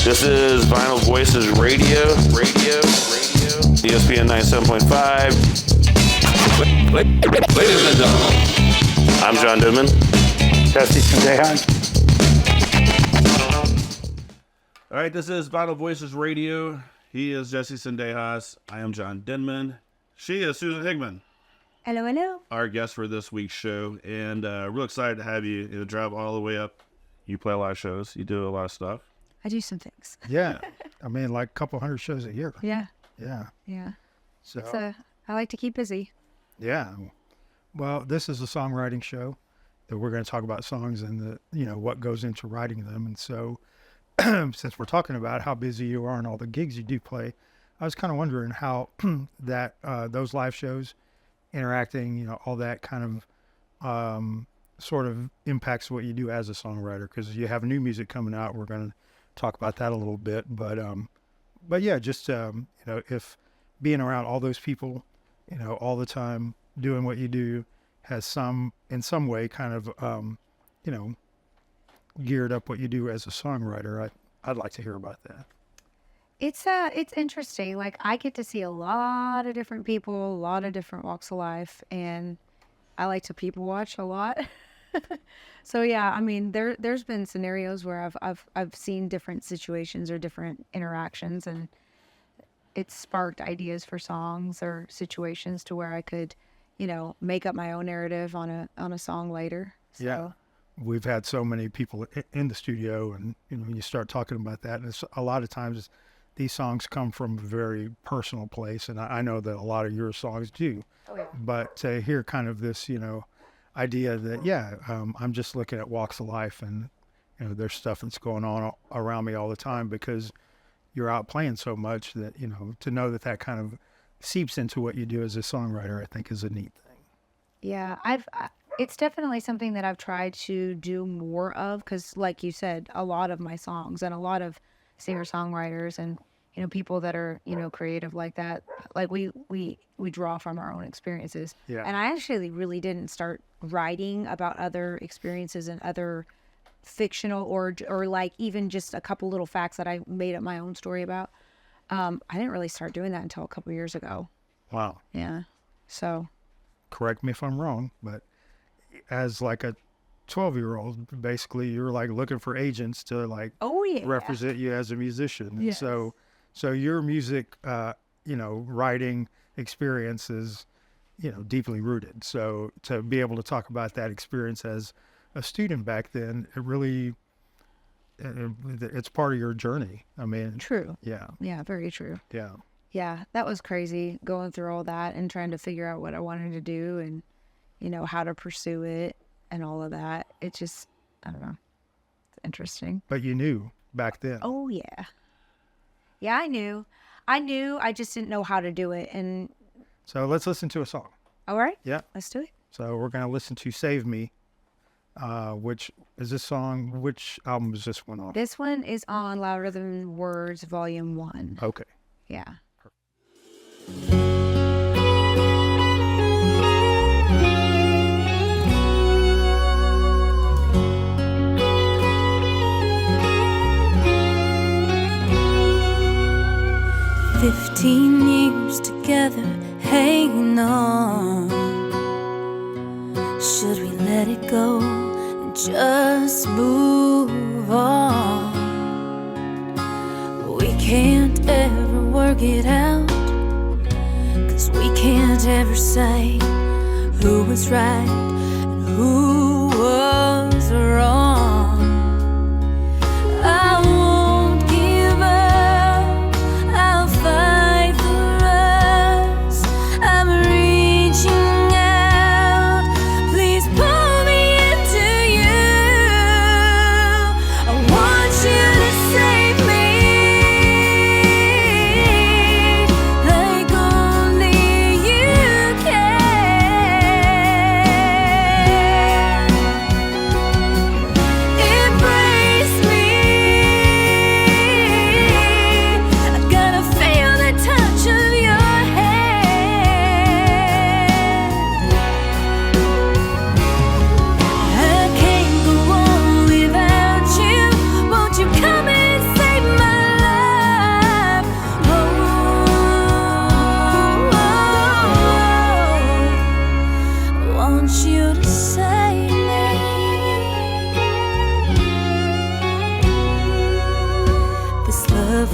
This is Vinyl Voices Radio. ESPN 97.5. Ladies and gentlemen, I'm John Denman. Jesse Sandejas. All right, this is Vinyl Voices Radio. He is Jesse Sandejas. I am John Denman. She is Susan Hickman. Hello, hello. Our guest for this week's show. And real excited to have you drive all the way up. You play a lot of shows. You do a lot of stuff. I do some things. Yeah. I mean, like a couple hundred shows a year. Yeah. Yeah. So I like to keep busy. Yeah. Well, this is a songwriting show that we're going to talk about songs and what goes into writing them. And so since we're talking about how busy you are and all the gigs you do play, I was kind of wondering how that those live shows, interacting, all that kind of sort of impacts what you do as a songwriter, because you have new music coming out. We're going to talk about that a little bit, but yeah, just if being around all those people, all the time doing what you do has in some way kind of geared up what you do as a songwriter. I'd like to hear about that. It's interesting. Like, I get to see a lot of different people, a lot of different walks of life, and I like to people watch a lot. So yeah, I mean, there's been scenarios where I've seen different situations or different interactions, and it's sparked ideas for songs or situations to where I could, make up my own narrative on a song later. So. Yeah, we've had so many people in the studio, and you start talking about that, and it's, a lot of times these songs come from a very personal place, and I know that a lot of your songs do. Oh, yeah. But to hear kind of this, idea that, I'm just looking at walks of life, and, there's stuff that's going on around me all the time because you're out playing so much that, to know that kind of seeps into what you do as a songwriter, I think is a neat thing. Yeah, it's definitely something that I've tried to do more of, because like you said, a lot of my songs and a lot of singer-songwriters and people that are creative like that, like we draw from our own experiences. Yeah. And I actually really didn't start writing about other experiences and other fictional or like even just a couple little facts that I made up my own story about. I didn't really start doing that until a couple years ago. Wow. Yeah. So correct me if I'm wrong, but as like a 12-year-old, basically you're like looking for agents to like represent you as a musician. Yes. And so your music writing experience is deeply rooted. So to be able to talk about that experience as a student back then, it's part of your journey. I mean, true. Yeah. Yeah, very true. Yeah. Yeah, that was crazy, going through all that and trying to figure out what I wanted to do and how to pursue it and all of that. It just, I don't know. It's interesting. But you knew back then. Oh, yeah. Yeah, I knew. I just didn't know how to do it. And so let's listen to a song. all right. Yeah. Let's do it. So we're going to listen to Save Me, which is this song. Which album is this one on? This one is on Louder Than Words, Volume 1. Okay. Yeah. 15 years together, hanging on. Should we let it go and just move on? We can't ever work it out, 'cause we can't ever say who was right and who was wrong. I won't give up, I'll fight for us. I'm reaching out, please pull me into you. I want you to save me, like only you can.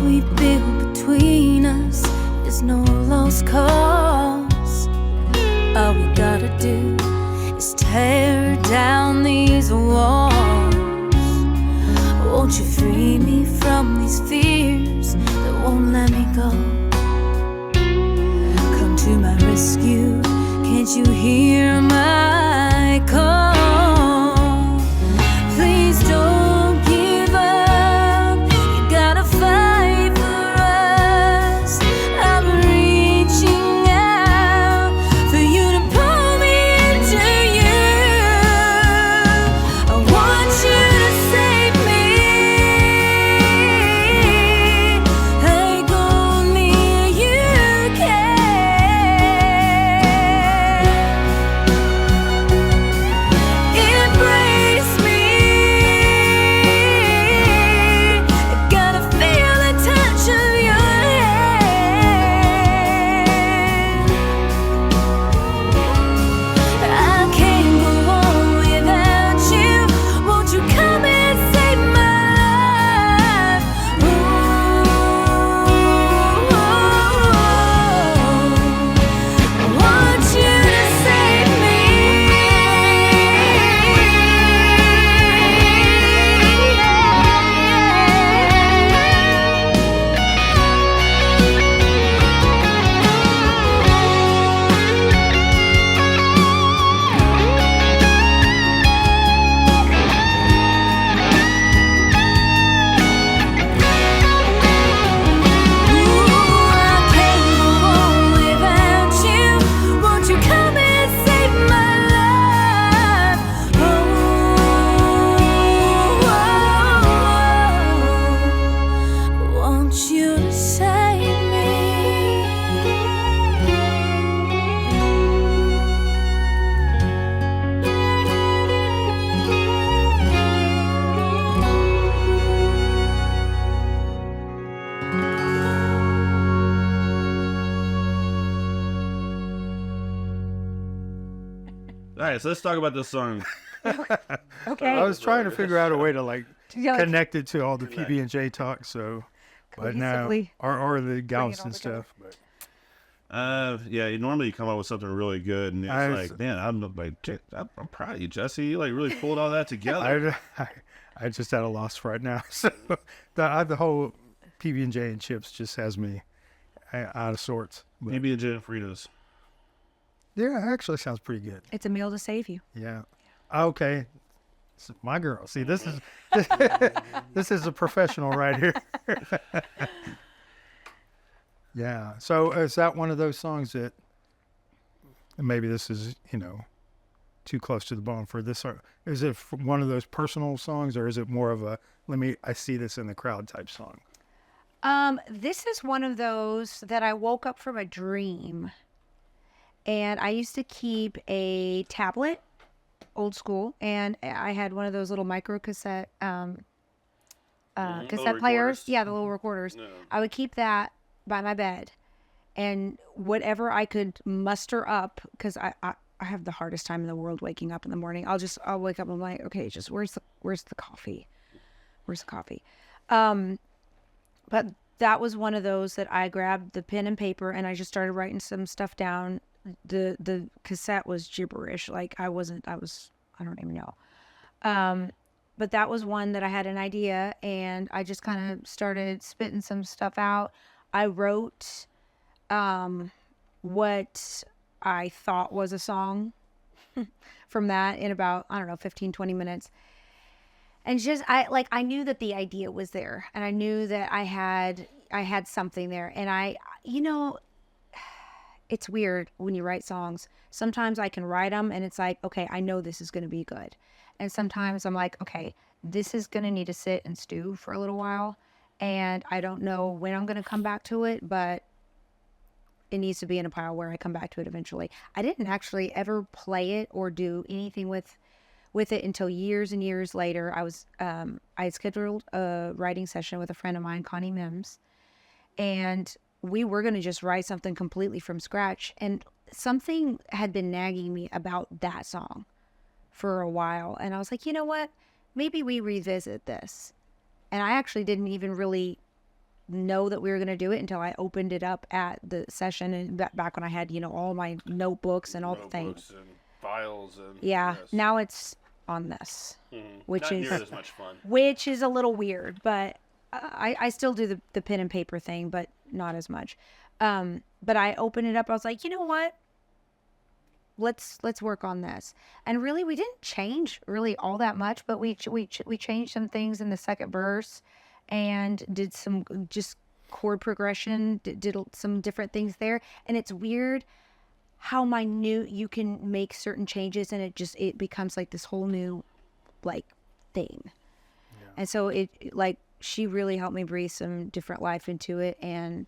we build between us is no lost cause. All we gotta do is tear down these walls. Won't you free me from these fears that won't let me go? Come to my rescue, can't you hear my call? Please don't give up, you gotta fight for us. I'm reaching out for you to pull me into you. I want you to save me, like only you can. Embrace me, I gotta feel the touch of your hand. I can't go on without you. Won't you come and save my life? I want you to save me. I can't go on without you. Won't you come and save my life? Won't you save me? All right, so let's talk about this song. Okay. I was trying to figure out a way to like Yeah, like- connect it to all the PB&J talk. So, but now Cohesively or the all Galveston together. stuff. But Yeah, you normally come up with something really good, and it's I- like, man, I'm proud of you, Jesse. You like really pulled all that together. I just had a loss right now. So the whole PB&J and chips just has me out of sorts. But, Maybe a gin and Fritos. yeah, it actually sounds pretty good. It's a meal to save you. Yeah. Okay. This is my girl. See, this is this is a professional right here. Yeah. So is that one of those songs that maybe this is, too close to the bone for this? Or is it one of those personal songs, or is it more of a I see this in the crowd type song? This is one of those that I woke up from a dream, and I used to keep a tablet, old school, and I had one of those little micro cassette cassette players. recorders. Yeah, the little recorders. No. I would keep that by my bed, and whatever I could muster up, because I have the hardest time in the world waking up in the morning. I'll wake up and I'm like, okay, just where's the coffee? Where's the coffee? But that was one of those that I grabbed the pen and paper and I just started writing some stuff down. The cassette was gibberish. Like I don't even know. But that was one that I had an idea and I just kind of started spitting some stuff out. I wrote what I thought was a song from that in about, 15, 20 minutes. And just, I knew that the idea was there and I knew that I had something there. And it's weird when you write songs. Sometimes I can write them and it's like, okay, I know this is going to be good. And sometimes I'm like, okay, this is going to need to sit and stew for a little while. And I don't know when I'm going to come back to it, but it needs to be in a pile where I come back to it eventually. I didn't actually ever play it or do anything with it until years and years later. I had scheduled a writing session with a friend of mine, Connie Memos, and we were going to just write something completely from scratch. And something had been nagging me about that song for a while. And I was like, you know what? Maybe we revisit this. And I actually didn't even really know that we were going to do it until I opened it up at the session, and back when I had, all my notebooks and all the things. And files and Yeah. yes. Now it's on this, which Not is near as much fun. which is a little weird, but I still do the pen and paper thing, but not as much. But I opened it up. I was like, you know what? Let's work on this. And really, we didn't change really all that much, but we changed some things in the second verse, and did some just chord progression. Did some different things there, and it's weird how minute you can make certain changes, and it becomes like this whole new like thing. Yeah. And so it like she really helped me breathe some different life into it, and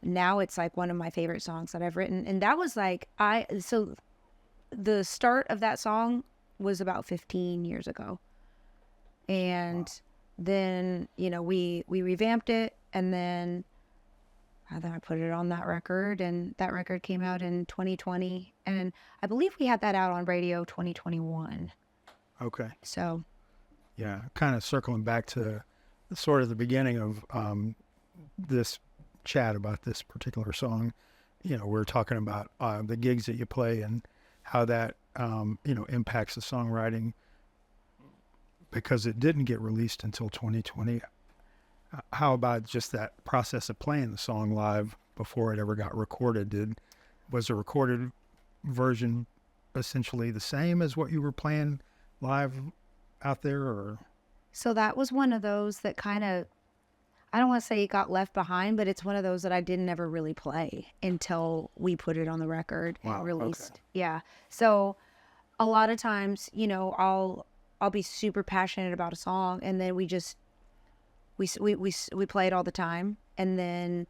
now it's like one of my favorite songs that I've written. And that was like so the start of that song was about 15 years ago, and then we revamped it, and then I put it on that record, and that record came out in 2020, and I believe we had that out on radio 2021. Okay. So, Yeah, kind of circling back to sort of the beginning of this chat about this particular song. We're talking about the gigs that you play and how that impacts the songwriting, because it didn't get released until 2020. How about just that process of playing the song live before it ever got recorded? Was the recorded version essentially the same as what you were playing live out there, or? So that was one of those that kind of, I don't want to say it got left behind, but it's one of those that I didn't ever really play until we put it on the record and released. Okay. Yeah. So a lot of times, I'll be super passionate about a song, and then we play it all the time, and then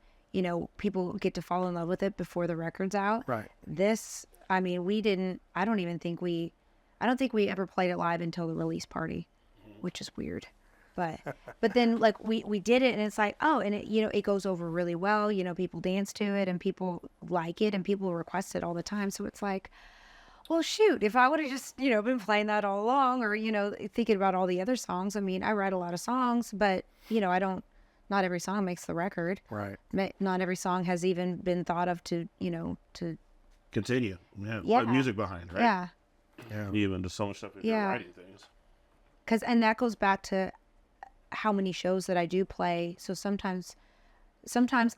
people get to fall in love with it before the record's out. Right. This, I mean, I don't think we ever played it live until the release party, which is weird. But then like we did it, and it's like, oh, and it it goes over really well. People dance to it, and people like it, and people request it all the time. So it's like, well, shoot, if I would have just been playing that all along, or thinking about all the other songs. I mean, I write a lot of songs, but I don't. Not every song makes the record. Right. Not every song has even been thought of to to Continue. Yeah. Put music behind, right? Yeah. Yeah. Even to so much stuff if you're writing things. And that goes back to how many shows that I do play. So sometimes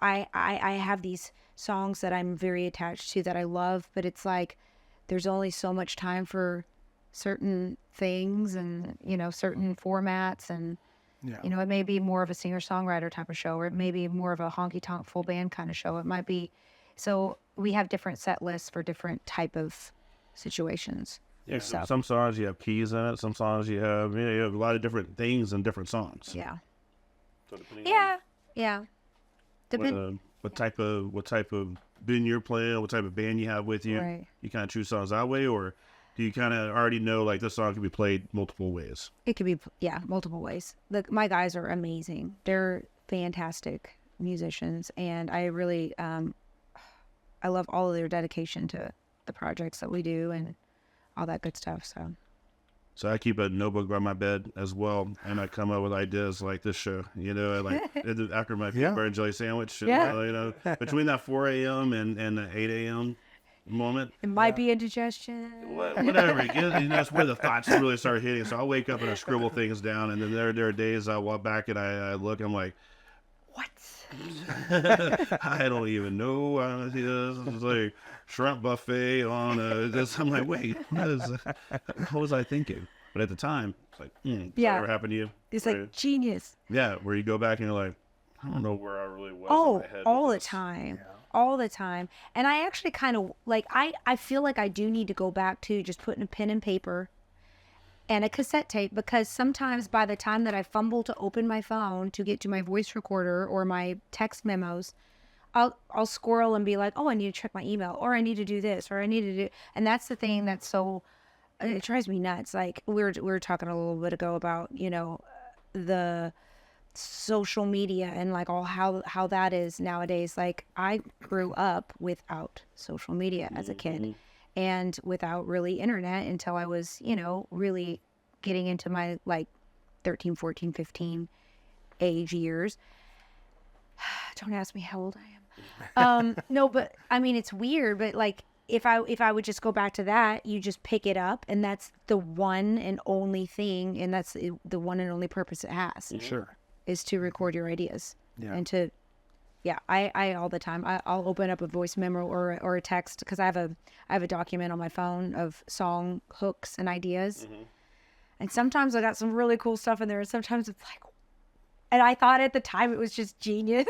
I have these songs that I'm very attached to that I love, but it's like there's only so much time for certain things, and certain formats, and it may be more of a singer-songwriter type of show, or it may be more of a honky-tonk full band kind of show. It might be, so we have different set lists for different type of situations. Yeah, So- some songs you have keys in it. Some songs you have a lot of different things in different songs. Yeah. So depending Yeah. on Depend- what type of band you're playing, what type of band you have with you, Right. you kind of choose songs that way, or do you kind of already know like this song can be played multiple ways? It could be, multiple ways. My guys are amazing. They're fantastic musicians, and I really, I love all of their dedication to the projects that we do and all that good stuff. So I keep a notebook by my bed as well, and I come up with ideas like this show. After my peanut butter and jelly sandwich. Yeah. Between that 4 a.m. and the 8 a.m. moment. It might be indigestion. Whatever. That's where the thoughts really start hitting. So I'll wake up and I scribble things down, and then there are days I walk back and I look, I'm like, What? I don't even know. It's like shrimp buffet on this. I'm like, wait, what was I thinking? But at the time, it's like, does that ever happen to you? It's like genius. Yeah, where you go back and you're like, I don't know where I really was. Oh, in my head all with the this. time. All the time. And I actually kind of like, I feel like I do need to go back to just putting a pen and paper and a cassette tape, because sometimes by the time that I fumble to open my phone to get to my voice recorder or my text memos, I'll squirrel and be like, oh, I need to check my email, or I need to do this, or I need to do, and that's the thing that's so, it drives me nuts. Like we were talking a little bit ago about, the social media and like all how that is nowadays. Like I grew up without social media as a kid, and without really internet until I was, really getting into my like 13, 14, 15 age years. don't ask me how old I am. No, but I mean, it's weird, but like, if I would just go back to that, you just pick it up, and that's the one and only thing, and that's the one and only purpose it has. Sure. Is to record your ideas. Yeah. And to, I all the time, I'll open up a voice memo or a text, because I have a document on my phone of song hooks and ideas. And sometimes I got some really cool stuff in there, and sometimes it's like, and I thought at the time it was just genius.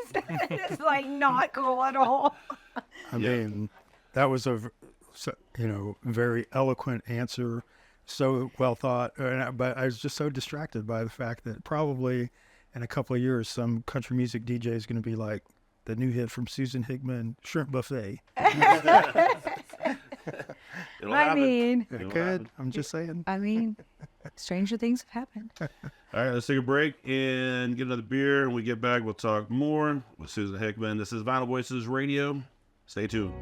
It's like not cool at all. I mean, that was a very eloquent answer, so well thought. But I was just so distracted by the fact that probably in a couple of years, some country music DJ is going to be like the new hit from Susan Hickman, Shrimp Buffet. I mean, It could. I'm just saying. I mean, stranger things have happened. All right, let's take a break and get another beer. When we get back, we'll talk more with Susan Hickman. This is Vinyl Voices Radio. Stay tuned.